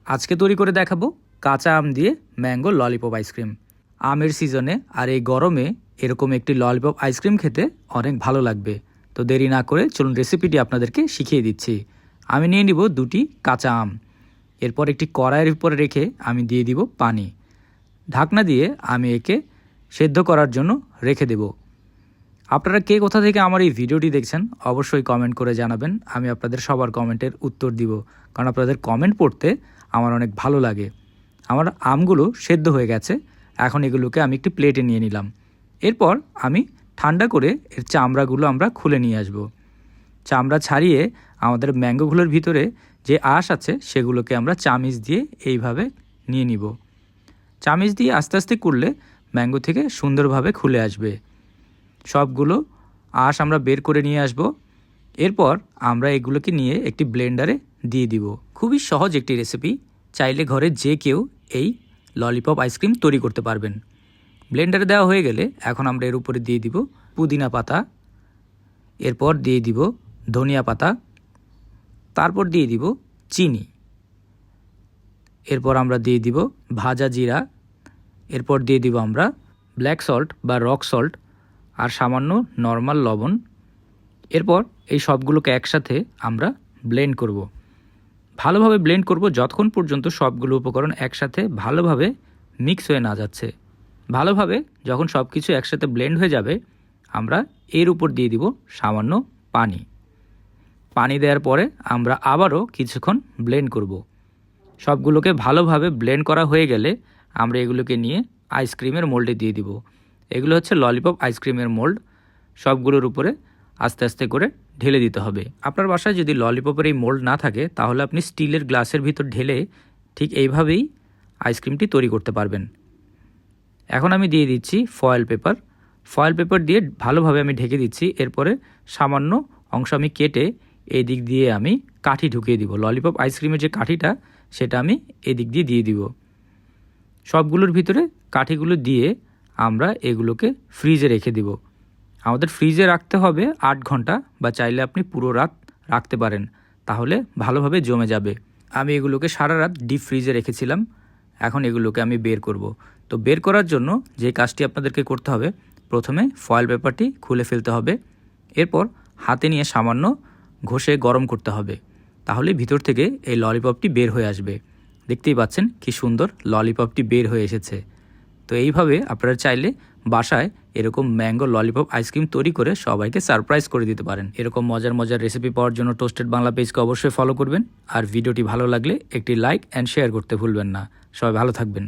আজকে তৈরি করে দেখাবো কাঁচা আম দিয়ে ম্যাঙ্গো ললিপপ আইসক্রিম। আমের সিজনে আর এই গরমে এরকম একটি ললিপপ আইসক্রিম খেতে অনেক ভালো লাগবে। তো দেরি না করে চলুন রেসিপিটি আপনাদেরকে শিখিয়ে দিচ্ছি। আমি নিয়ে নিব 2টি কাঁচা আম। এরপর একটি কড়াইয়ের উপরে রেখে আমি দিয়ে দিব পানি। ঢাকনা দিয়ে আমি একে সেদ্ধ করার জন্য রেখে দেব। আপনারা কে কোথা থেকে আমার এই ভিডিওটি দেখছেন অবশ্যই কমেন্ট করে জানাবেন। আমি আপনাদের সবার কমেন্টের উত্তর দিব, কারণ আপনাদের কমেন্ট পড়তে আমার অনেক ভালো লাগে। আমার আমগুলো সেদ্ধ হয়ে গেছে, এখন এগুলোকে আমি একটি প্লেটে নিয়ে নিলাম। এরপর আমি ঠান্ডা করে এর চামড়াগুলো আমরা খুলে নিয়ে আসব। চামড়া ছাড়িয়ে আমাদের ম্যাঙ্গোগুলোর ভিতরে যে আঁশ আছে সেগুলোকে আমরা চামিচ দিয়ে এইভাবে নিয়ে নিব। চামিচ দিয়ে আস্তে আস্তে করলে ম্যাঙ্গো থেকে সুন্দরভাবে খুলে আসবে। সবগুলো আঁশ আমরা বের করে নিয়ে আসব। এরপর আমরা এগুলোকে নিয়ে একটি ব্লেন্ডারে দিয়ে দিব। খুবই সহজ একটি রেসিপি, চাইলে ঘরে যে কেউ এই ললিপপ আইসক্রিম তৈরি করতে পারবেন। ব্লেন্ডারে দেওয়া হয়ে গেলে এখন আমরা এর উপরে দিয়ে দিব পুদিনা পাতা, এরপর দিয়ে দিব ধনিয়া পাতা, তারপর দিয়ে দিব চিনি, এরপর আমরা দিয়ে দিব ভাজা জিরা, এরপর দিয়ে দিব আমরা ব্ল্যাক সল্ট বা রক সল্ট আর সামান্য নর্মাল লবণ। এরপর এই সবগুলোকে একসাথে আমরা ব্লেন্ড করব। ভালোভাবে ব্লেন্ড করব যতক্ষণ পর্যন্ত সবগুলো উপকরণ একসাথে ভালোভাবে মিক্স হয়ে না যাচ্ছে। ভালোভাবে যখন সব কিছু একসাথে ব্লেন্ড হয়ে যাবে, আমরা এর উপর দিয়ে দিব সামান্য পানি। পানি দেওয়ার পরে আমরা আবারও কিছুক্ষণ ব্লেন্ড করব। সবগুলোকে ভালোভাবে ব্লেন্ড করা হয়ে গেলে আমরা এগুলোকে নিয়ে আইসক্রিমের মোল্ডে দিয়ে দিব। এগুলো হচ্ছে ললিপপ আইসক্রিমের মোল্ড। সবগুলোর উপরে আস্তে আস্তে করে ঢেলে দিতে হবে। আপনার বাসায় যদি ললিপপের এই মোল্ড না থাকে তাহলে আপনি স্টিলের গ্লাসের ভিতর ঢেলে ঠিক এইভাবেই আইসক্রিমটি তৈরি করতে পারবেন। এখন আমি দিয়ে দিচ্ছি ফয়েল পেপার। ফয়েল পেপার দিয়ে ভালোভাবে আমি ঢেকে দিচ্ছি। এরপরে সামান্য অংশ আমি কেটে এই দিক দিয়ে আমি কাঠি ঢুকিয়ে দিব। ললিপপ আইসক্রিমের যে কাঠিটা সেটা আমি এদিক দিয়ে দিয়ে দিব। সবগুলোর ভিতরে কাঠিগুলো দিয়ে আমরা এগুলোকে ফ্রিজে রেখে দিব। আমাদের ফ্রিজে রাখতে হবে 8 ঘন্টা, বা চাইলে আপনি পুরো রাত রাখতে পারেন, তাহলে ভালোভাবে জমে যাবে। আমি এগুলোকে সারা রাত ডিপ ফ্রিজে রেখেছিলাম। এখন এগুলোকে আমি বের করব। তো বের করার জন্য যে কাজটি আপনাদেরকে করতে হবে, প্রথমে ফয়েল পেপারটি খুলে ফেলতে হবে। এরপর হাতে নিয়ে সামান্য ঘষে গরম করতে হবে, তাহলে ভিতর থেকে এই ললিপপটি বের হয়ে আসবে। দেখতেই পাচ্ছেন কি সুন্দর ললিপপটি বের হয়ে এসেছে। তো এইভাবে আপনারা চাইলে বাসায় এরকম ম্যাঙ্গো ললিপপ আইসক্রিম তৈরি করে সবাইকে সারপ্রাইজ করে দিতে পারেন। এরকম মজার মজার রেসিপি পাওয়ার জন্য টোস্টেড বাংলা পেজকে অবশ্যই ফলো করবেন। আর ভিডিওটি ভালো লাগলে একটি লাইক অ্যান্ড শেয়ার করতে ভুলবেন না। সবাই ভালো থাকবেন।